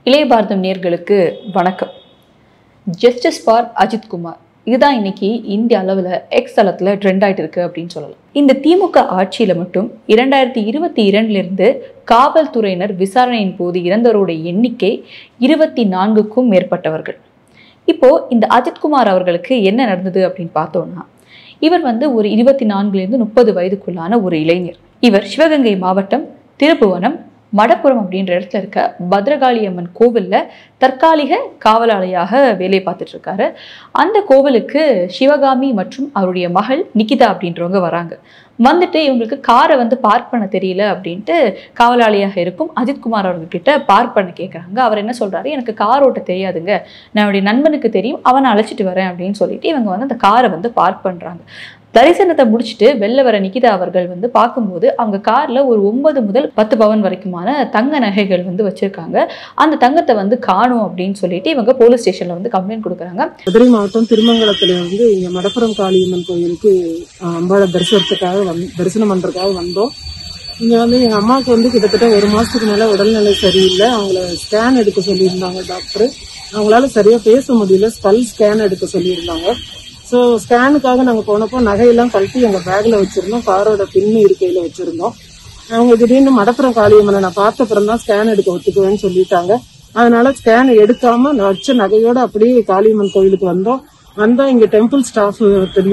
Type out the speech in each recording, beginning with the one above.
இளைய பாரதம் நேயர்களுக்கு வணக்கம். ஜஸ்டிஸ் ஃபார் அஜித் குமார் இதுதான் இன்னைக்கு இந்திய அளவில் எக்ஸ் தளத்தில் ட்ரெண்ட் ஆகிட்டு இருக்கு அப்படின்னு சொல்லலாம். இந்த திமுக ஆட்சியில் மட்டும் 2022 காவல்துறையினர் விசாரணையின் போது இறந்தவருடைய எண்ணிக்கை 24க்கும் மேற்பட்டவர்கள். இப்போ இந்த அஜித்குமார் அவர்களுக்கு என்ன நடந்தது அப்படின்னு பார்த்தோம்னா, இவர் ஒரு 24 30 வயதுக்குள்ளான ஒரு இளைஞர். இவர் சிவகங்கை மாவட்டம் திருப்புவனம் மடப்புரம் அப்படின்ற இடத்துல இருக்க பத்ரகாளி அம்மன் கோவில்ல தற்காலிக காவலாளியாக வேலை பார்த்துட்டு இருக்காரு. அந்த கோவிலுக்கு சிவகாமி மற்றும் அவருடைய மகள் நிகிதா அப்படின்றவங்க வராங்க. வந்துட்டு இவங்களுக்கு காரை பார்க் பண்ண தெரியல அப்படின்ட்டு காவலாளியாக இருக்கும் அஜித்குமார் அவர்கிட்ட பார்க் பண்ண கேட்குறாங்க. அவர் என்ன சொல்றாரு, எனக்கு கார் ஓட்ட தெரியாதுங்க, நான் என்னுடைய நண்பனுக்கு தெரியும், அவனை அழைச்சிட்டு வரேன் அப்படின்னு சொல்லிட்டு இவங்க அந்த காரை பார்க் பண்றாங்க. தரிசனத்தை முடிச்சுட்டு வெளில வர நிகிதா அவர்கள் பார்க்கும்போது அவங்க கார்ல ஒரு 9 முதல் 10 பவன் வரைக்குமான தங்க நகைகள் வச்சிருக்காங்க. அந்த தங்கத்தை காணும் அப்படின்னு சொல்லிட்டு இவங்க போலீஸ் ஸ்டேஷன்ல கம்ப்ளைண்ட் கொடுக்குறாங்க. மதுரை மாவட்டம் திருமங்கலத்துல இங்க மடப்புரம் காளியம்மன் கோயிலுக்கு அம்பாளை தரிசனம் பண்றதுக்காக வந்தோம். இங்க எங்க அம்மாவுக்கு கிட்டத்தட்ட 1 மாசத்துக்கு மேல உடல்நிலை சரியில்லை. அவங்கள ஸ்கேன் எடுக்க சொல்லியிருந்தாங்க டாக்டர். அவங்களால சரியா பேச முடியல, ஸ்கல் ஸ்கேன் எடுக்க சொல்லியிருந்தாங்க. ஸோ ஸ்கேனுக்காக நாங்கள் போனப்போ நகையெல்லாம் கழட்டி எங்கள் பேக்கில் வச்சுருந்தோம், காரோட பின்னு இருக்கையில் வச்சுருந்தோம். அவங்க திடீர்னு மடப்புறம் காளியம்மனை நான் பார்த்தப்புறம் தான் ஸ்கேன் எடுக்க ஒத்துக்குவேன்னு சொல்லிட்டாங்க. அதனால ஸ்கேன் எடுக்காம வச்ச நகையோட அப்படியே காளியம்மன் கோயிலுக்கு வந்தோம். இங்கே டெம்பிள் ஸ்டாஃப்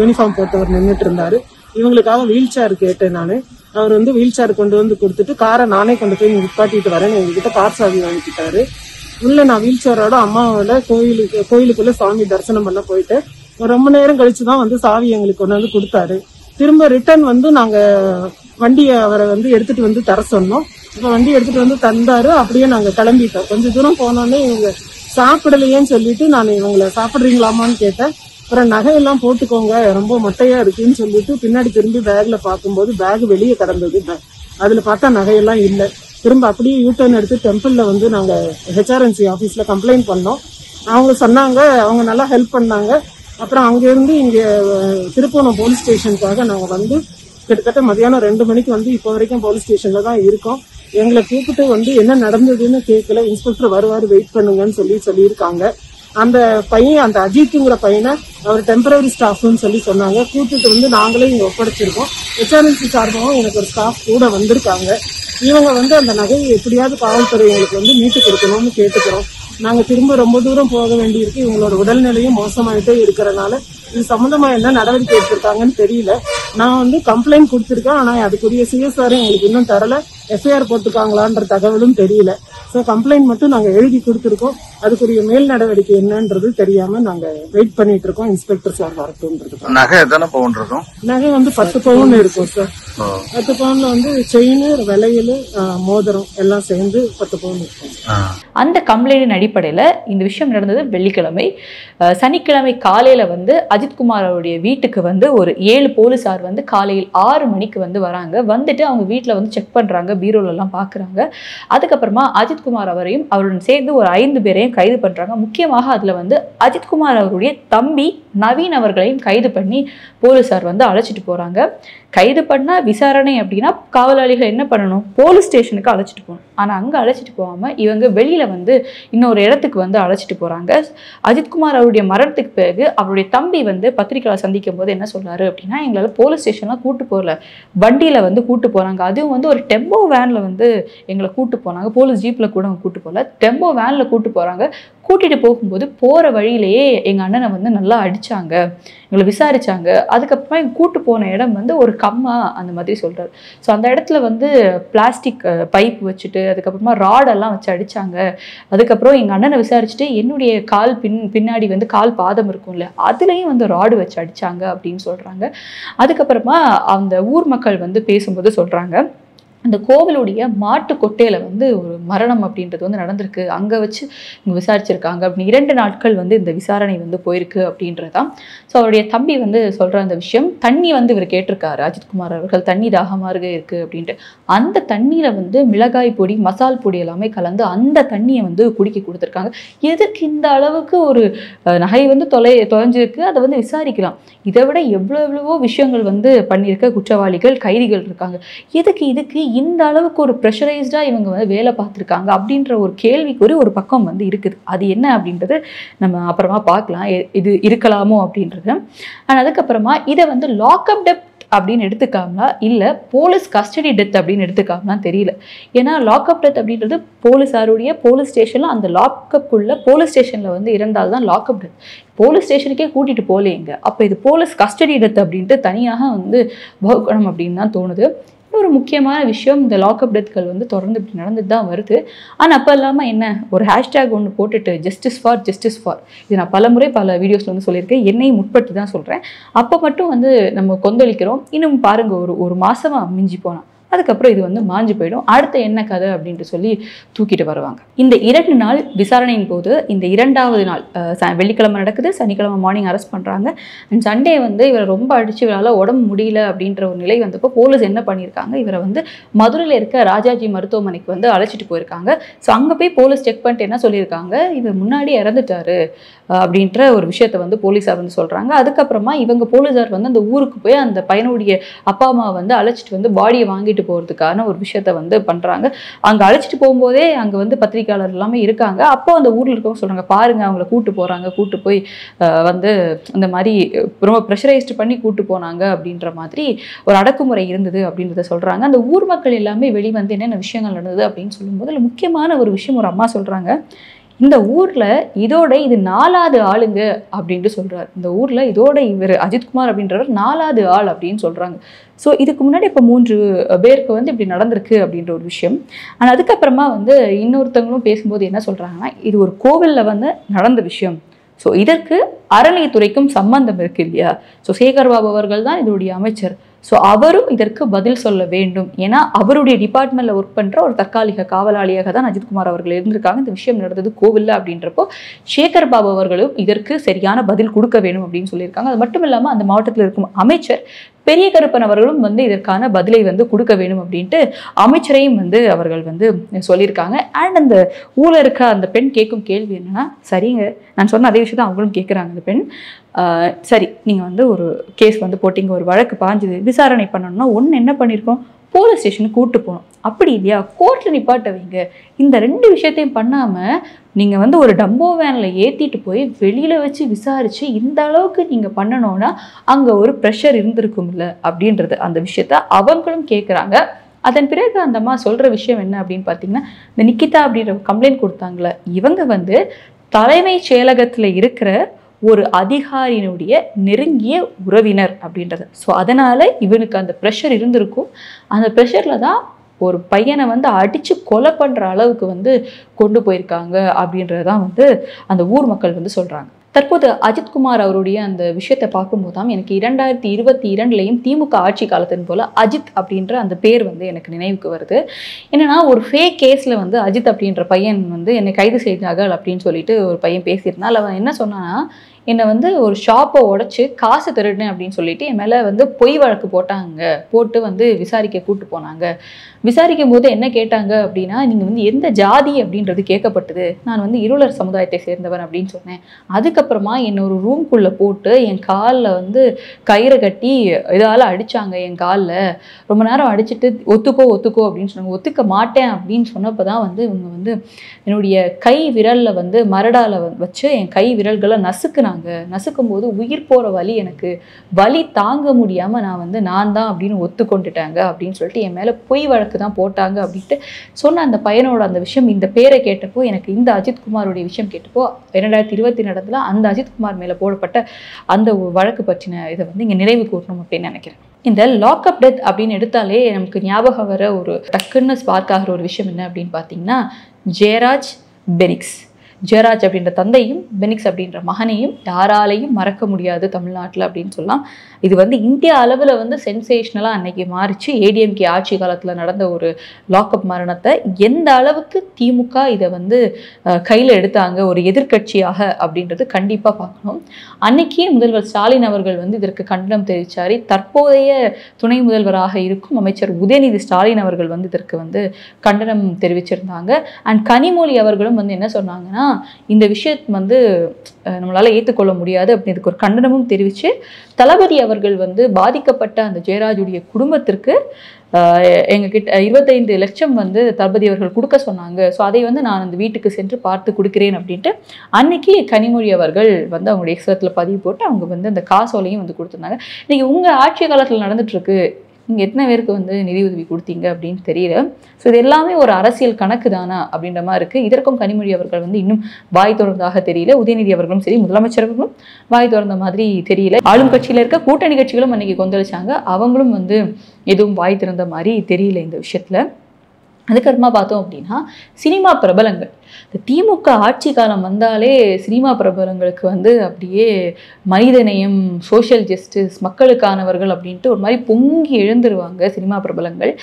யூனிஃபார்ம் போட்டவர் நின்றுட்டு இருந்தாரு. இவங்களுக்காக வீல் சேர் கேட்டேன் நான். அவர் வீல் சேர் கொண்டு கொடுத்துட்டு காரை நானே கொண்டு போய் நிப்பாட்டிட்டு வரேன், எங்ககிட்ட கார் சாவி வாங்கிக்கிட்டாரு. உள்ள நான் வீல் சேரோட அம்மாவோட கோயிலுக்குள்ள சாமி தரிசனம் பண்ண போயிட்டு ரொம்ப நேரம் கழிச்சுதான் சாவி எங்களுக்கு கொண்டு கொடுத்தாரு. திரும்ப ரிட்டர்ன் நாங்க வண்டியை அவரை எடுத்துட்டு தர சொன்னோம். இப்ப வண்டி எடுத்துட்டு தந்தாரு. அப்படியே நாங்க கிளம்பிட்டோம். கொஞ்ச தூரம் போனோடனே இவங்க சாப்பிடலையேன்னு சொல்லிட்டு நான் இவங்களை சாப்பிடுறீங்களாமான்னு கேட்டேன். அப்புறம் நகையெல்லாம் போட்டுக்கோங்க, ரொம்ப மொட்டையா இருக்குன்னு சொல்லிட்டு பின்னாடி திரும்பி பேக்ல பாக்கும்போது பேக் வெளியே கிடந்தது. அதுல பார்த்தா நகையெல்லாம் இல்லை. திரும்ப அப்படியே யூட்டர்ன் எடுத்து டெம்பிள்ல நாங்க ஹெச்ஆர்என்சி ஆபீஸ்ல கம்ப்ளைண்ட் பண்ணோம். அவங்க சொன்னாங்க, அவங்க நல்லா ஹெல்ப் பண்ணாங்க. அப்புறம் அங்க இருந்து இங்க திருப்பூணம் போலீஸ் ஸ்டேஷனுக்காக நாங்க கிட்டத்தட்ட மதியானம் 2 மணிக்கு இப்போ வரைக்கும் போலீஸ் ஸ்டேஷன்ல தான் இருக்கோம். எங்களை கூப்பிட்டு என்ன நடந்ததுன்னு கேட்கல, இன்ஸ்பெக்டர் வருவாரு, வெயிட் பண்ணுங்கன்னு சொல்லியிருக்காங்க. அந்த பையன், அந்த அஜித்துங்கிற பையனை அவர் டெம்பரரி ஸ்டாஃப்னு சொன்னாங்க. கூப்பிட்டு நாங்களே இங்க ஒப்படைச்சிருக்கோம். ஹெச்ஆர்என்சி சார்பாகவும் எனக்கு ஒரு ஸ்டாஃப் கூட வந்திருக்காங்க. இவங்க அந்த நகையை எப்படியாவது காவல்துறை எங்களுக்கு மீட்டு கொடுக்கணும்னு கேட்டுக்கிறோம். நாங்க திரும்ப ரொம்ப தூரம் போக வேண்டியிருக்கு. இவங்களோட உடல்நிலையும் மோசமாயிட்டே இருக்கிறனால இது சம்பந்தமா என்ன நடவடிக்கை எடுத்திருக்காங்கன்னு தெரியல. நான் கம்ப்ளைண்ட் கொடுத்திருக்கேன், ஆனா அதுக்குரிய சிஎஸ்ஆர் எங்களுக்கு இன்னும் தரல. எஃப்ஐஆர் போட்டுருக்காங்களான்ற தகவலும் தெரியல. ஸோ கம்ப்ளைண்ட் மட்டும் நாங்க எழுதி கொடுத்துருக்கோம். அதுக்குரிய மேல் நடவடிக்கை என்னன்றது தெரியாம நாங்க வெயிட் பண்ணிட்டு இருக்கோம். இன்ஸ்பெக்டர் சார் வரட்டும்ன்றது. நகை எத்தனை பவுன் இருக்கும்? நகை 10 பவுன் இருக்கும் சார். 10 பவுன்ல செயின், வளையல், மோதிரம் எல்லாம் சேர்ந்து 10 பவுன் இருக்கும். அந்த கம்ப்ளைண்டின் அடிப்படையில இந்த விஷயம் நடந்தது வெள்ளிக்கிழமை. சனிக்கிழமை காலையில அஜித்குமார் அவருடைய வீட்டுக்கு ஒரு 7 போலீசார் காலையில் 6 மணிக்கு வராங்க. வந்துட்டு அவங்க வீட்டுல செக் பண்றாங்க, பீரோல எல்லாம் பாக்குறாங்க. அதுக்கப்புறமா அஜித்குமார் அவரையும் அவருடன் சேர்ந்து ஒரு 5 பேரையும் கைது பண்றாங்க. முக்கியமாக அதுல அஜித்குமார் அவருடைய தம்பி நவீன் அவர்களையும் கைது பண்ணி போலீசார் அழைச்சிட்டு போறாங்க. கைது பண்ணா விசாரணை அப்படின்னா காவலாளிகள் என்ன பண்ணணும், போலீஸ் ஸ்டேஷனுக்கு அழைச்சிட்டு போகணும். ஆனா அங்க அழைச்சிட்டு போகாம இவங்க வெளியில இன்னொரு இடத்துக்கு அழைச்சிட்டு போறாங்க. அஜித்குமார் அவருடைய மரணத்துக்கு பிறகு அவருடைய தம்பி பத்திரிகையாளர் சந்திக்கும் போது என்ன சொல்றாரு அப்படின்னா, எங்களால போலீஸ் ஸ்டேஷன்லாம் கூட்டு போகல, வண்டியில கூட்டு போறாங்க. அதுவும் ஒரு டெம்போ வேன்ல எங்களை கூட்டு போனாங்க. போலீஸ் ஜீப்ல கூட கூட்டு போகல, டெம்போ வேன்ல கூட்டு போறாங்க. கூட்டிட்டு போகும்போது போற வழியிலேயே எங்க அண்ணனை நல்லா அடிச்சாங்க, எங்களை விசாரிச்சாங்க. அதுக்கப்புறமா எங்க கூட்டு போன இடம் ஒரு கம்மா அந்த மாதிரி சொல்றாரு. ஸோ அந்த இடத்துல பிளாஸ்டிக் பைப் வச்சுட்டு அதுக்கப்புறமா ராடெல்லாம் வச்சு அடிச்சாங்க. அதுக்கப்புறம் எங்க அண்ணனை விசாரிச்சுட்டு என்னுடைய கால் பின்னாடி கால் பாதம் இருக்கும்ல, அதுலயும் ராடு வச்சு அடிச்சாங்க அப்படின்னு சொல்றாங்க. அதுக்கப்புறமா அந்த ஊர் மக்கள் பேசும்போது சொல்றாங்க, அந்த கோவிலுடைய மாட்டு கொட்டையில ஒரு மரணம் அப்படின்றது நடந்திருக்கு, அங்க வச்சு இவங்க விசாரிச்சிருக்காங்க அப்படின்னு 2 நாட்கள் இந்த விசாரணை போயிருக்கு அப்படின்றதான். ஸோ அவருடைய தம்பி சொல்ற அந்த விஷயம், தண்ணி இவர் கேட்டிருக்காரு அஜித்குமார் அவர்கள், தண்ணி தாகமாக இருக்கு அப்படின்ட்டு. அந்த தண்ணியில மிளகாய் பொடி, மசால் பொடி எல்லாமே கலந்து அந்த தண்ணியை குடிக்க கொடுத்துருக்காங்க. எதுக்கு இந்த அளவுக்கு ஒரு நகை தொலைஞ்சிருக்கு, அதை விசாரிக்கலாம். இதை விட எவ்வளவோ விஷயங்கள் பண்ணியிருக்க குற்றவாளிகள், கைதிகள் இருக்காங்க. இதுக்கு இந்த அளவுக்கு ஒரு ப்ரெஷரைஸ்டாக இவங்க வந்து வேலை பார்த்துருக்காங்க அப்படின்ற ஒரு கேள்விக்குறி ஒரு பக்கம் வந்து இருக்குது. அது என்ன அப்படின்றது நம்ம அப்புறமா பார்க்கலாம், இது இருக்கலாமோ அப்படின்றது. அண்ட் அதுக்கப்புறமா இதை வந்து லாக்அப் டெத் அப்படின்னு எடுத்துக்காமலா இல்லை போலீஸ் கஸ்டடி டெத் அப்படின்னு எடுத்துக்காமலாம் தெரியல. ஏன்னா லாக்அப் டெத் அப்படின்றது போலீஸாருடைய போலீஸ் ஸ்டேஷனில் அந்த லாக்அப்புக்குள்ள போலீஸ் ஸ்டேஷனில் வந்து இருந்தால் தான் லாக்அப் டெத். போலீஸ் ஸ்டேஷனுக்கே கூட்டிகிட்டு போகலைங்க. அப்போ இது போலீஸ் கஸ்டடி டெத் அப்படின்ட்டு தனியாக வந்து வகுக்கணும் அப்படின்னு தான் தோணுது. இன்னொரு முக்கியமான விஷயம், இந்த லாக்அப் டெத்கள் வந்து தொடர்ந்து இப்படி நடந்துட்டு தான் வருது. ஆனால் அப்போ இல்லாமல் என்ன, ஒரு ஹேஷ்டேக் ஒன்று போட்டுட்டு ஜஸ்டிஸ் ஃபார் இது நான் பல முறை பல வீடியோஸில் வந்து சொல்லியிருக்கேன், என்னையும் முற்பட்டு தான் சொல்கிறேன். அப்போ மட்டும் வந்து நம்ம கொந்தளிக்கிறோம். இன்னும் பாருங்கள், ஒரு மாதமாக மிஞ்சி போனால் அதுக்கப்புறம் இது வந்து மாஞ்சு போயிடும். அடுத்த என்ன கதை அப்படின்ட்டு சொல்லி தூக்கிட்டு வருவாங்க. இந்த 2 நாள் விசாரணையின் போது இந்த 2வது நாள் வெள்ளிக்கிழமை நடக்குது, சனிக்கிழமை மார்னிங் அரெஸ்ட் பண்ணுறாங்க. அண்ட் சண்டே வந்து இவரை ரொம்ப அடித்து இவரால் உடம்பு முடியல அப்படின்ற ஒரு நிலை வந்தப்போ போலீஸ் என்ன பண்ணியிருக்காங்க, இவரை வந்து மதுரையில் இருக்க ராஜாஜி மருத்துவமனைக்கு வந்து அழைச்சிட்டு போயிருக்காங்க. ஸோ அங்கே போய் போலீஸ் செக் பண்ணிட்டு என்ன சொல்லியிருக்காங்க, இவர் முன்னாடி இறந்துட்டாரு அப்படின்ற ஒரு விஷயத்த வந்து போலீஸார் வந்து சொல்கிறாங்க. அதுக்கப்புறமா இவங்க போலீஸார் வந்து அந்த ஊருக்கு போய் அந்த பையனுடைய அப்பா அம்மா வந்து அழைச்சிட்டு வந்து பாடியை வாங்கிட்டு போகிறதுக்கான ஒரு விஷயத்த வந்து பண்ணுறாங்க. அங்கே அழைச்சிட்டு போகும்போதே அங்கே வந்து பத்திரிகையாளர் எல்லாமே இருக்காங்க. அப்போ அந்த ஊரில் இருக்கவங்க சொல்கிறாங்க, பாருங்கள் அவங்கள கூட்டு போய் வந்து இந்த மாதிரி ரொம்ப ப்ரெஷரைஸ்டு பண்ணி கூட்டு போனாங்க அப்படின்ற மாதிரி ஒரு அடக்குமுறை இருந்தது அப்படின்றத சொல்கிறாங்க. அந்த ஊர் மக்கள் எல்லாமே வெளிவந்து என்னென்ன விஷயங்கள் நடந்தது அப்படின்னு சொல்லும்போது அதில் முக்கியமான ஒரு விஷயம் ஒரு அம்மா சொல்கிறாங்க, இந்த ஊரில் இதோட இது 4வது ஆளுங்க அப்படின்ட்டு சொல்கிறார். இந்த ஊரில் இதோட இவர் அஜித்குமார் அப்படின்றவர் 4வது ஆள் அப்படின்னு சொல்கிறாங்க. ஸோ இதுக்கு முன்னாடி இப்போ 3 பேருக்கு வந்து இப்படி நடந்திருக்கு அப்படின்ற ஒரு விஷயம். ஆனால் அதுக்கப்புறமா வந்து இன்னொருத்தவங்களும் பேசும்போது என்ன சொல்கிறாங்கன்னா, இது ஒரு கோவிலில் வந்து நடந்த விஷயம். ஸோ இதற்கு அறநிலையத்துறைக்கும் சம்பந்தம் இருக்கு இல்லையா. ஸோ சேகர் பாபு அவர்கள் தான் இதோடைய அமைச்சர். ஸோ அவரும் இதற்கு பதில் சொல்ல வேண்டும். ஏன்னா அவருடைய டிபார்ட்மெண்ட்டில் ஒர்க் பண்ணுற ஒரு தற்காலிக காவலாளியாக தான் அஜித்குமார் அவர்கள் இருந்திருக்காங்க. இந்த விஷயம் நடந்தது கோவிலில் அப்படின்றப்போ சேகர் பாபு அவர்களும் இதற்கு சரியான பதில் கொடுக்க வேணும் அப்படின்னு சொல்லியிருக்காங்க. அது மட்டும் இல்லாமல் அந்த மாவட்டத்தில் இருக்கும் அமைச்சர் பெரிய கருப்பன் அவர்களும் வந்து இதற்கான பதிலை வந்து கொடுக்க வேணும் அப்படின்ட்டு அமைச்சரையும் வந்து அவர்கள் வந்து சொல்லியிருக்காங்க. அண்ட் அந்த ஊரில் இருக்க அந்த பெண் கேட்கும் கேள்வி என்னன்னா, சரிங்க நான் சொன்ன அதே விஷயத்தை அவங்களும் கேட்குறாங்க. அந்த பெண், சரி நீங்கள் வந்து ஒரு கேஸ் வந்து போட்டிங்க, ஒரு வழக்கு பாஞ்சுது, விசாரணை பண்ணணும்னா ஒன்று என்ன பண்ணியிருக்கோம், போலீஸ் ஸ்டேஷனுக்கு கூப்பிட்டு போகணும். அப்படி இல்லையா கோர்ட்டில் நிப்பாட்ட வைங்க. இந்த 2 விஷயத்தையும் பண்ணாமல் நீங்கள் வந்து ஒரு டம்போ வேனில் ஏற்றிட்டு போய் வெளியில் வச்சு விசாரித்து இந்த அளவுக்கு நீங்கள் பண்ணணும்னா அங்கே ஒரு ப்ரெஷர் இருந்திருக்கும்ல அப்படின்றது அந்த விஷயத்த அவங்களும் கேட்குறாங்க. அதன் பிறகு அந்த அம்மா சொல்கிற விஷயம் என்ன அப்படின்னு பார்த்தீங்கன்னா, இந்த நிக்கிதா அப்படின்ற கம்ப்ளைண்ட் கொடுத்தாங்களே, இவங்க வந்து தலைமைச் செயலகத்தில் இருக்கிற ஒரு அதிகாரியினுடைய நெருங்கிய உறவினர் அப்படின்றது. ஸோ அதனால் இவனுக்கு அந்த ப்ரெஷர் இருந்திருக்கும். அந்த ப்ரெஷரில் தான் ஒரு பையனை வந்து அடித்து கொலை பண்ணுற அளவுக்கு வந்து கொண்டு போயிருக்காங்க அப்படின்றது தான் வந்து அந்த ஊர் மக்கள் வந்து சொல்கிறாங்க. தற்போது அஜித்குமார் அவருடைய அந்த விஷயத்தை பார்க்கும்போது தான் எனக்கு 2022 திமுக ஆட்சி காலத்தின் போல் அஜித் அப்படின்ற அந்த பேர் வந்து எனக்கு நினைவுக்கு வருது. என்னன்னா ஒரு ஃபேக் கேஸில் வந்து அஜித் அப்படின்ற பையன் வந்து என்னை கைது செய்தார்கள் அப்படின்னு சொல்லிட்டு ஒரு பையன் பேசியிருந்தான். அவன் என்ன சொன்னான்னா, என்னை வந்து ஒரு ஷாப்பை உடைச்சி காசு திருடினேன் அப்படின்னு சொல்லிட்டு என் மேலே வந்து பொய் வழக்கு போட்டு வந்து விசாரிக்க கூப்பிட்டு போனாங்க. விசாரிக்கும் போது என்ன கேட்டாங்க அப்படின்னா, நீங்கள் வந்து எந்த ஜாதி அப்படின்றது கேட்கப்பட்டது. நான் வந்து இருளர் சமுதாயத்தை சேர்ந்தவன் அப்படின்னு சொன்னேன். அதுக்கப்புறமா என்னை ஒரு ரூம்குள்ளே போட்டு என் காலில் வந்து கயிறை கட்டி இதால் அடித்தாங்க. என் காலில் ரொம்ப நேரம் அடிச்சுட்டு ஒத்துக்கோ அப்படின்னு சொன்னாங்க. ஒத்துக்க மாட்டேன் அப்படின்னு சொன்னப்போ தான் வந்து இவங்க வந்து என்னுடைய கை விரலில் வந்து மரடால் வச்சு என் கை விரல்களை நசுக்கும் போது உயிர் போகிற வலி, எனக்கு வலி தாங்க முடியாமல் நான் தான் அப்படின்னு ஒத்துக்கொண்டுட்டாங்க அப்படின்னு சொல்லிட்டு என் மேலே பொய் வழக்கு தான் போட்டாங்க அப்படின்ட்டு சொன்ன அந்த பையனோட அந்த விஷயம், இந்த பேரை கேட்டப்போ எனக்கு இந்த அஜித்குமாரோடைய விஷயம் கேட்டப்போ 2020 நடந்தல அந்த அஜித்குமார் மேலே போடப்பட்ட அந்த வழக்கு பற்றின இதை வந்து இங்கே நினைவு கூறணும் அப்படின்னு நினைக்கிறேன். இந்த லாக்அப் டெத் அப்படின்னு எடுத்தாலே நமக்கு ஞாபகம் வர ஒரு டக்குன்னு ஸ்பார்க் ஆகிற ஒரு விஷயம் என்ன அப்படின்னு பார்த்தீங்கன்னா, ஜெயராஜ் பெனிக்ஸ். ஜெயராஜ் அப்படின்ற தந்தையும் பெனிக்ஸ் அப்படின்ற மகனையும் யாராலையும் மறக்க முடியாது தமிழ்நாட்டில் அப்படின்னு சொல்லலாம். இது வந்து இந்தியா அளவில் வந்து சென்சேஷனலாக அன்னைக்கு மாறிச்சு. ஏடிஎம்கே ஆட்சி காலத்தில் நடந்த ஒரு லாக்அப் மரணத்தை எந்த அளவுக்கு திமுக இதை வந்து கையில் எடுத்தாங்க ஒரு எதிர்கட்சியாக அப்படின்றது கண்டிப்பாக பார்க்கணும். அன்னைக்கே முதல்வர் ஸ்டாலின் அவர்கள் வந்து இதற்கு கண்டனம் தெரிவித்தார். தற்போதைய துணை முதல்வராக இருக்கும் அமைச்சர் உதயநிதி ஸ்டாலின் அவர்கள் வந்து இதற்கு வந்து கண்டனம் தெரிவிச்சிருந்தாங்க. அண்ட் கனிமொழி அவர்களும் வந்து என்ன சொன்னாங்கன்னா, இந்த விஷயம் வந்து நம்மளால ஏற்றுக்கொள்ள முடியாது அப்படின்னு இதுக்கு ஒரு கண்டனமும் தெரிவித்து தளபதி அவர்கள் வந்து பாதிக்கப்பட்ட அந்த ஜெயராஜுடைய குடும்பத்திற்கு எங்ககிட்ட 25 லட்சம் வந்து தளபதி அவர்கள் கொடுக்க சொன்னாங்க. ஸோ அதை வந்து நான் அந்த வீட்டுக்கு சென்று பார்த்து கொடுக்கிறேன் அப்படின்ட்டு அன்னைக்கு கனிமொழி அவர்கள் வந்து அவங்களுடைய எக்ஸ்தலத்தில் பதிவு போட்டு அவங்க வந்து அந்த காசோலையும் வந்து கொடுத்துருந்தாங்க. இன்னைக்கு உங்கள் ஆட்சி காலத்தில் நடந்துட்டு இருக்கு, நீங்கள் எத்தனை பேருக்கு வந்து நிதி உதவி கொடுத்தீங்க அப்படின்னு தெரியல. ஸோ இது எல்லாமே ஒரு அரசியல் கணக்கு தானா அப்படின்ற மாதிரி இருக்குது. இதற்கும் கனிமொழி அவர்கள் வந்து இன்னும் வாய் திறந்ததாக தெரியல. உதயநிதி அவர்களும் சரி, முதலமைச்சர்களும் வாய் திறந்த மாதிரி தெரியல. ஆளும் கட்சியில் இருக்க கூட்டணி கட்சிகளும் அன்னைக்கு கொந்தளிச்சாங்க, அவங்களும் வந்து எதுவும் வாய் திறந்த மாதிரி தெரியல இந்த விஷயத்தில். அதுக்கப்புறமா பார்த்தோம் அப்படின்னா சினிமா பிரபலங்கள், இந்த திமுக ஆட்சி காலம் வந்தாலே சினிமா பிரபலங்களுக்கு வந்து அப்படியே மனிதநேயம், சோஷியல் ஜஸ்டிஸ், மக்களுக்கானவர்கள் அப்படின்ட்டு ஒரு மாதிரி பொங்கி எழுந்துருவாங்க சினிமா பிரபலங்கள்.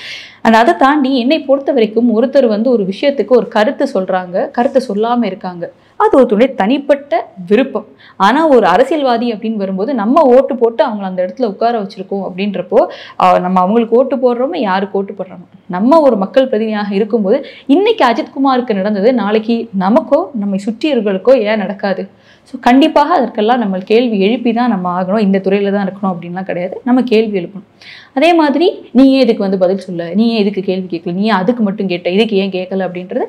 அண்ட் அதை தாண்டி என்னை பொறுத்த வரைக்கும் ஒருத்தர் வந்து ஒரு விஷயத்துக்கு ஒரு கருத்து சொல்கிறாங்க, கருத்து சொல்லாமல் இருக்காங்க, அது ஒருத்தருடைய தனிப்பட்ட விருப்பம். ஆனால் ஒரு அரசியல்வாதி அப்படின்னு வரும்போது நம்ம ஓட்டு போட்டு அவங்கள அந்த இடத்துல உட்கார வச்சுருக்கோம் அப்படின்றப்போ நம்ம அவங்களுக்கு ஓட்டு போடுறோமோ யாருக்கு ஓட்டு போடுறோமோ, நம்ம ஒரு மக்கள் பிரதிநிதியாக இருக்கும்போது இன்னைக்கு அஜித்குமாருக்கு நடந்தது நாளைக்கு நமக்கோ நம்மை சுற்றியவர்களுக்கோ ஏன் நடக்காது? ஸோ கண்டிப்பாக அதற்கெல்லாம் நம்ம கேள்வி எழுப்பி தான் நம்ம ஆகணும். இந்த துறையில் தான் இருக்கணும் அப்படின்லாம் கிடையாது, நம்ம கேள்வி எழுப்பணும். அதே மாதிரி நீ ஏன் இதுக்கு வந்து பதில் சொல்ல, நீ ஏன் இதுக்கு கேள்வி கேட்கல, நீ அதுக்கு மட்டும் கேட்ட, இதுக்கு ஏன் கேட்கல அப்படின்றது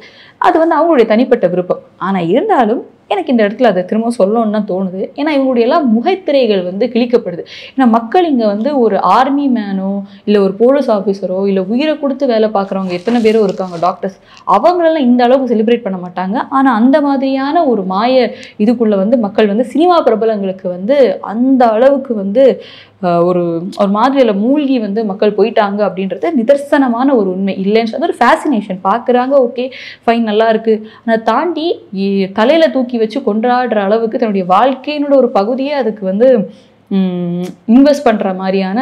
அது வந்து அவங்களுடைய தனிப்பட்ட விருப்பம். ஆனால் இருந்தாலும் எனக்கு இந்த இடத்துல அதை திரும்ப சொல்லணும்னு தான் தோணுது. ஏன்னா இவங்களுடைய எல்லாம் முகைத்திரைகள் வந்து கிழிக்கப்படுது. ஏன்னா மக்கள் இங்கே வந்து ஒரு ஆர்மி மேனோ இல்லை ஒரு போலீஸ் ஆஃபீஸரோ இல்லை உயிரை கொடுத்து வேலை பார்க்குறவங்க எத்தனை பேரும் இருக்காங்க, டாக்டர்ஸ், அவங்களெல்லாம் இந்த அளவுக்கு செலிப்ரேட் பண்ண மாட்டாங்க. ஆனால் அந்த மாதிரியான ஒரு மாய இதுக்குள்ளே வந்து மக்கள் வந்து சினிமா பிரபலங்களுக்கு வந்து அந்த அளவுக்கு வந்து ஒரு மாதிரியில் மூழ்கி வந்து மக்கள் போயிட்டாங்க அப்படின்றது நிதர்சனமான ஒரு உண்மை. இல்லைன்னு சொல்லி ஒரு ஃபேசினேஷன் பார்க்குறாங்க, ஓகே ஃபைன், நல்லா இருக்குது. அதை தாண்டி தலையில் தூக்கி வச்சு கொண்டாடுற அளவுக்கு தன்னுடைய வாழ்க்கையினோட ஒரு பகுதியே அதுக்கு வந்து இன்வெஸ்ட் பண்ணுற மாதிரியான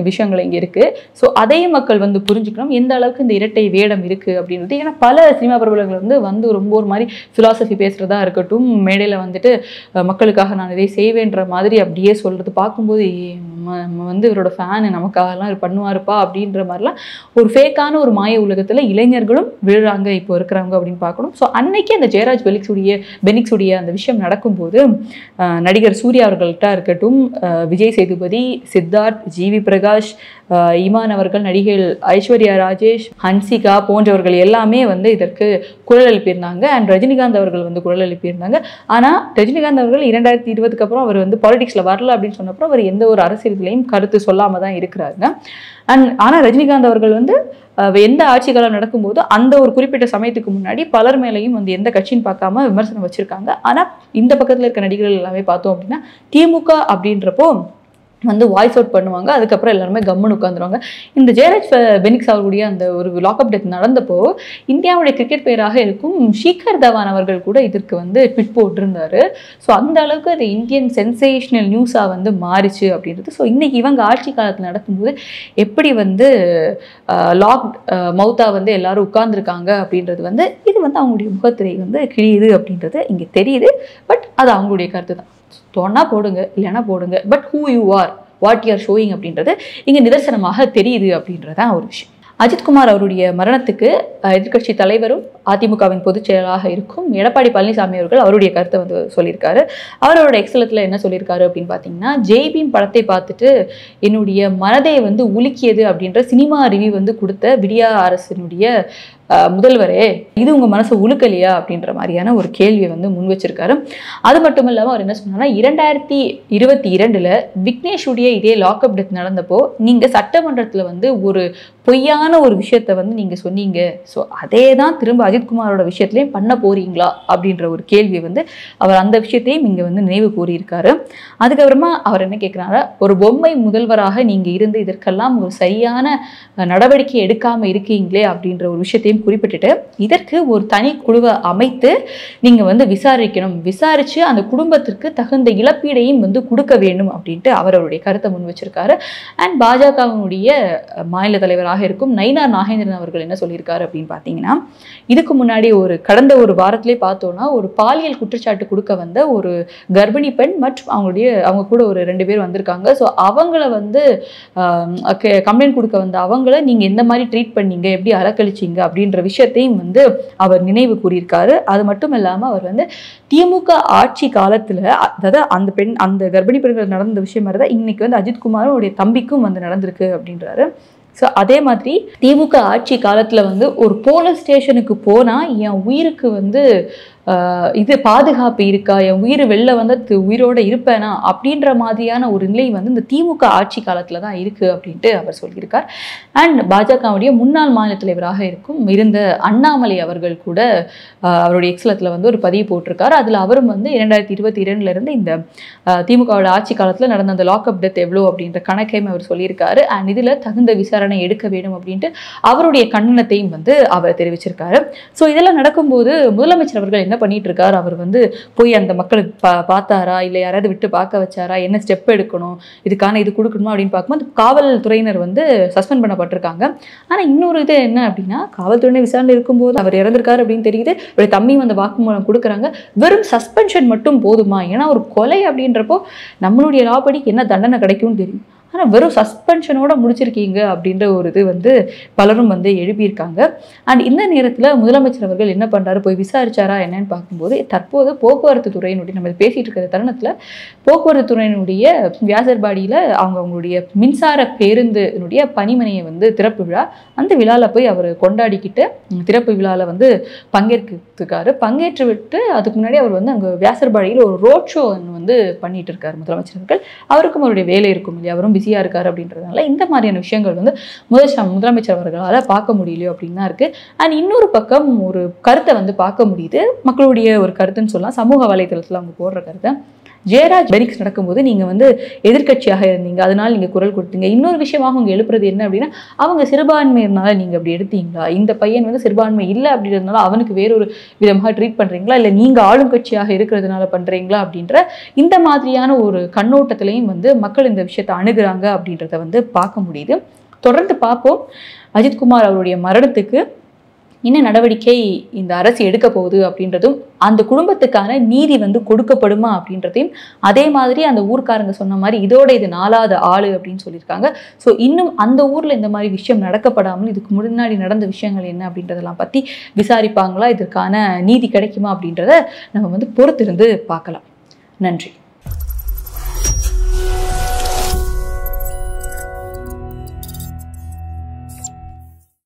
விஷயங்கள் இங்கே இருக்குது. ஸோ அதையும் மக்கள் வந்து புரிஞ்சுக்கணும் எந்த அளவுக்கு இந்த இரட்டை வேடம் இருக்குது அப்படின்றது. ஏன்னா பல சினிமா பிரபலங்கள் வந்து ரொம்ப ஒரு மாதிரி ஃபிலாசபி பேசுகிறதா இருக்கட்டும், மேடையில் வந்துட்டு மக்களுக்காக நான் இதை செய்வேன்ற மாதிரி அப்படியே சொல்கிறது பார்க்கும்போது நம்ம வந்து இவரோட ஃபேனு, நமக்காகலாம் இது பண்ணுவாருப்பா அப்படின்ற மாதிரிலாம் ஒரு ஃபேக்கான ஒரு மாய உலகத்தில் இளைஞர்களும் விழுறாங்க இப்போ இருக்கிறவங்க அப்படின்னு பார்க்கணும். ஸோ அன்னைக்கு அந்த ஜெயராஜ் பெனிக்ஸுடைய அந்த விஷயம் நடக்கும்போது நடிகர் சூர்யா அவர்கள்ட்ட இருக்கட்டும், விஜய் சேதுபதி, சித்தார்த், ஜிவி பிரகாஷ், ஈமான் அவர்கள், நடிகைகள் ஐஸ்வர்யா ராஜேஷ், ஹன்சிகா போன்றவர்கள் எல்லாமே வந்து இதற்கு குரல் எழுப்பியிருந்தாங்க. அண்ட் ரஜினிகாந்த் அவர்கள் வந்து குரல் எழுப்பியிருந்தாங்க. ஆனால் ரஜினிகாந்த் அவர்கள் 2020க்கு அப்புறம் அவர் வந்து பாலிடிக்ஸில் வரல அப்படின்னு சொன்னப்பறம் அவர் எந்த ஒரு அரசியலையும் கருத்து சொல்லாமல் தான் இருக்கிறாருங்க. ஆனால் ரஜினிகாந்த் அவர்கள் வந்து எந்த ஆட்சி காலம் நடக்கும்போது அந்த ஒரு குறிப்பிட்ட சமயத்துக்கு முன்னாடி பலர் மேலையும் வந்து எந்த கட்சின்னு பார்க்காம விமர்சனம் வச்சுருக்காங்க. ஆனால் இந்த பக்கத்தில் இருக்க நடிகர்கள் எல்லாமே பார்த்தோம் அப்படின்னா திமுக அப்படின்றப்போ வந்து வாய்ஸ் அவுட் பண்ணுவாங்க, அதுக்கப்புறம் எல்லாருமே கம்முன்னு உட்காந்துருவாங்க. இந்த ஜெயராஜ் பெனிக்ஸ் அவர்களுடைய அந்த ஒரு லாக்அப் டெத் நடந்தப்போ இந்தியாவுடைய கிரிக்கெட் பிளேயராக இருக்கும் ஷிகர் தவான் அவர்கள் கூட இதற்கு வந்து ட்விட் போட்டிருந்தாரு. ஸோ அந்த அளவுக்கு அது இந்தியன் சென்சேஷனல் நியூஸாக வந்து மாறிச்சு அப்படின்றது. ஸோ இன்னைக்கு இவங்க ஆட்சி காலத்தில் நடக்கும்போது எப்படி வந்து மவுத்தா வந்து எல்லாரும் உட்கார்ந்துருக்காங்க அப்படின்றது வந்து இது வந்து அவங்களுடைய முகத்திரை வந்து கிழியுது அப்படின்றது இங்கே தெரியுது. பட் அது அவங்களுடைய கருத்து தான். தோணா போடுங்க, இல்லைன்னா போடுங்க, but who you are, what you are showing அப்படின்றது இங்கே நிதர்சனமாக தெரியுது அப்படின்றதான் ஒரு விஷயம். அஜித்குமார் அவருடைய மரணத்துக்கு எதிர்க்கட்சி தலைவரும் அதிமுகவின் பொதுச் செயலாளராக இருக்கும் எடப்பாடி பழனிசாமி அவர்கள் அவருடைய கருத்தை வந்து சொல்லியிருக்காரு. அவரோட எக்ஸலத்தில் என்ன சொல்லியிருக்காரு அப்படின்னு பார்த்தீங்கன்னா, ஜெய்பீம் படத்தை பார்த்துட்டு என்னுடைய மனதை வந்து உலுக்கியது அப்படின்ற சினிமா ரிவ்யூ வந்து கொடுத்த விடியா அரசினுடைய முதல்வரே, இது உங்கள் மனசை உழுக்கலையா அப்படின்ற மாதிரியான ஒரு கேள்வியை வந்து முன் வச்சிருக்காரு. அது மட்டும் இல்லாமல் அவர் என்ன சொன்னார்னா, 2022 விக்னேஷுடைய இதே லாக்அப் டெத் நடந்தப்போ நீங்கள் சட்டமன்றத்தில் வந்து ஒரு பொய்யான ஒரு விஷயத்த வந்து நீங்கள் சொன்னீங்க. ஸோ அதே தான் திரும்ப அஜித்குமாரோட விஷயத்துலையும் பண்ண போறீங்களா அப்படின்ற ஒரு கேள்வியை வந்து அவர் அந்த விஷயத்தையும் இங்கே வந்து நினைவு கூறியிருக்காரு. அதுக்கப்புறமா அவர் என்ன கேட்குறாரு, ஒரு பொம்மை முதல்வராக நீங்கள் இருந்து இதற்கெல்லாம் ஒரு சரியான நடவடிக்கை எடுக்காமல் இருக்கீங்களே அப்படின்ற ஒரு விஷயத்தையும் குறிப்பிட்டுட்டு இதற்கு ஒரு தனி குழுவை அமைத்து நீங்கள் வந்து விசாரிக்கணும், விசாரித்து அந்த குடும்பத்திற்கு தகுந்த இழப்பீடையும் வந்து கொடுக்க வேண்டும் அப்படின்ட்டு அவருடைய கருத்தை முன் வச்சிருக்காரு. அண்ட் பாஜகவினுடைய மாநில தலைவராக இருக்கும் நயினார் நாகேந்திரன் அவர்கள் என்ன சொல்லியிருக்காரு அப்படின்னு பார்த்தீங்கன்னா, இதுக்கு முன்னாடி கடந்த ஒரு வாரத்திலே பார்த்தோன்னா ஒரு பாலியல் குற்றச்சாட்டு கொடுக்க வந்த ஒரு கர்ப்பிணி பெண் மற்றும் அவங்க கூட ஒரு 2 பேர் வந்திருக்காங்க. ஸோ அவங்கள வந்து கம்ப்ளைண்ட் கொடுக்க வந்த அவங்கள நீங்கள் எந்த மாதிரி ட்ரீட் பண்ணீங்க, எப்படி அலக்கழிச்சிங்க அப்படின்ற அப்படின்ற விஷயத்தையும் வந்து அவர் நினைவு கூறியிருக்காரு. அது மட்டும் இல்லாமல் அவர் வந்து திமுக ஆட்சி காலத்தில், அதாவது அந்த கர்ப்பிணி பெண்கள் நடந்த விஷயம் மாதிரி தான் இன்னைக்கு வந்து அஜித்குமாரும் அவருடைய தம்பிக்கும் வந்து நடந்திருக்கு அப்படின்றாரு. ஸோ அதே மாதிரி திமுக ஆட்சி காலத்தில் வந்து ஒரு போலீஸ் ஸ்டேஷனுக்கு போனால் என் உயிருக்கு வந்து இது பாதுகாப்பு இருக்கா, என் உயிர் வெளில வந்து உயிரோடு இருப்பேனா அப்படின்ற மாதிரியான ஒரு நிலை வந்து இந்த திமுக ஆட்சி காலத்தில் தான் இருக்குது அப்படின்ட்டு அவர் சொல்லியிருக்கார். அண்ட் பாஜகவுடைய முன்னாள் மாநில தலைவராக இருந்த அண்ணாமலை அவர்கள் கூட அவருடைய எக்ஸலத்தில் வந்து ஒரு பதிவு போட்டிருக்காரு. அதில் அவரும் வந்து 2022 இந்த திமுகவோட ஆட்சி காலத்தில் நடந்த அந்த லாக்அப் டெத் எவ்வளோ அப்படின்ற கணக்கையும் அவர் சொல்லியிருக்காரு. அண்ட் இதில் தகுந்த விசாரணை எடுக்க வேண்டும் அப்படின்ட்டு அவருடைய கண்டனத்தையும் வந்து அவர் தெரிவிச்சிருக்காரு. ஸோ இதெல்லாம் நடக்கும்போது முதலமைச்சர் அவர்கள் என்ன பண்ணிட்டு இருக்காரு, அவர் வந்து போய் அந்த மக்களுக்கு பார்த்தாரா, இல்லை யாராவது விட்டு பார்க்க வச்சாரா, என்ன ஸ்டெப் எடுக்கணும், இதுக்கான இது கொடுக்கணுமா அப்படின்னு பார்க்கும்போது காவல்துறையினர் வந்து சஸ்பெண்ட் பண்ணப்பட்டிருக்காங்க. ஆனால் இன்னொரு இது என்ன அப்படின்னா, காவல்துறையினர் விசாரணை இருக்கும்போது அவர் இறந்திருக்காரு அப்படின்னு தெரியுது, அவருடைய தம்பி வந்து வாக்குமூலம் கொடுக்குறாங்க. வெறும் சஸ்பென்ஷன் மட்டும் போதுமா? ஏன்னா ஒரு கொலை அப்படின்றப்போ நம்மளுடைய லாபடிக்கு என்ன தண்டனை கிடைக்கும்னு தெரியும். ஆனால் வெறும் சஸ்பென்ஷனோட முடிச்சிருக்கீங்க அப்படின்ற ஒரு இது வந்து பலரும் வந்து எழுப்பியிருக்காங்க. அண்ட் இந்த நேரத்தில் முதலமைச்சர் அவர்கள் என்ன பண்ணுறாரு, போய் விசாரிச்சாரா என்னன்னு பார்க்கும்போது, தற்போது போக்குவரத்து துறையினுடைய நம்ம பேசிகிட்டு இருக்கிற தருணத்தில் போக்குவரத்து துறையினுடைய வியாசர்பாடியில் அவங்களுடைய மின்சார பேருந்தினுடைய பணிமனையை வந்து திறப்பு விழா, அந்த விழாவில் போய் அவர் கொண்டாடிக்கிட்டு திறப்பு விழாவில் வந்து பங்கேற்று விட்டு அதுக்கு முன்னாடி அவர் வந்து அங்கே வியாசர்பாடியில் ஒரு ரோட் ஷோ வந்து பண்ணிட்டு இருக்காரு முதலமைச்சர் அவர்கள். அவருக்கும் அவருடைய வேலை இருக்கும் இல்லையா, அவரும் பிஸியாக இருக்காரு அப்படின்றதுனால இந்த மாதிரியான விஷயங்கள் வந்து முதலமைச்சர் அவர்களால் பார்க்க முடியலையோ அப்படின்னு தான் இருக்குது. அண்ட் இன்னொரு பக்கம் ஒரு கருத்தை வந்து பார்க்க முடியுது, மக்களுடைய ஒரு கருத்துன்னு சொல்லலாம், சமூக வலைதளத்தில் அவங்க போடுற கருத்தை. ஜெயராஜ் பெரிக்ஸ் நடக்கும்போது நீங்கள் வந்து எதிர்கட்சியாக இருந்தீங்க, அதனால நீங்கள் குரல் கொடுத்தீங்க. இன்னொரு விஷயமாக அவங்க எழுப்புறது என்ன அப்படின்னா, அவங்க சிறுபான்மையினால நீங்கள் அப்படி எடுத்தீங்களா, இந்த பையன் வந்து சிறுபான்மை இல்லை அப்படின்றதுனால அவனுக்கு வேறொரு விதமாக ட்ரீட் பண்ணுறீங்களா, இல்லை நீங்கள் ஆளும் கட்சியாக இருக்கிறதுனால பண்ணுறீங்களா அப்படின்ற இந்த மாதிரியான ஒரு கண்ணோட்டத்திலையும் வந்து மக்கள் இந்த விஷயத்தை அணுகுறாங்க அப்படின்றத வந்து பார்க்க முடியுது. தொடர்ந்து பார்ப்போம். அஜித்குமார் அவருடைய மரணத்துக்கு என்ன நடவடிக்கை இந்த அரசு எடுக்க போகுது அப்படின்றதும், அந்த குடும்பத்துக்கான நீதி வந்து கொடுக்கப்படுமா அப்படின்றதையும், அதே மாதிரி அந்த ஊர்க்காரங்க சொன்ன மாதிரி இதோட இது 4வது ஆளு அப்படின்னு சொல்லியிருக்காங்க. ஸோ இன்னும் அந்த ஊரில் இந்த மாதிரி விஷயம் நடக்கப்படாமல் இதுக்கு முன்னாடி நடந்த விஷயங்கள் என்ன அப்படின்றதெல்லாம் பற்றி விசாரிப்பாங்களா, இதற்கான நீதி கிடைக்குமா அப்படின்றத நம்ம வந்து பொறுத்திருந்து பார்க்கலாம். நன்றி.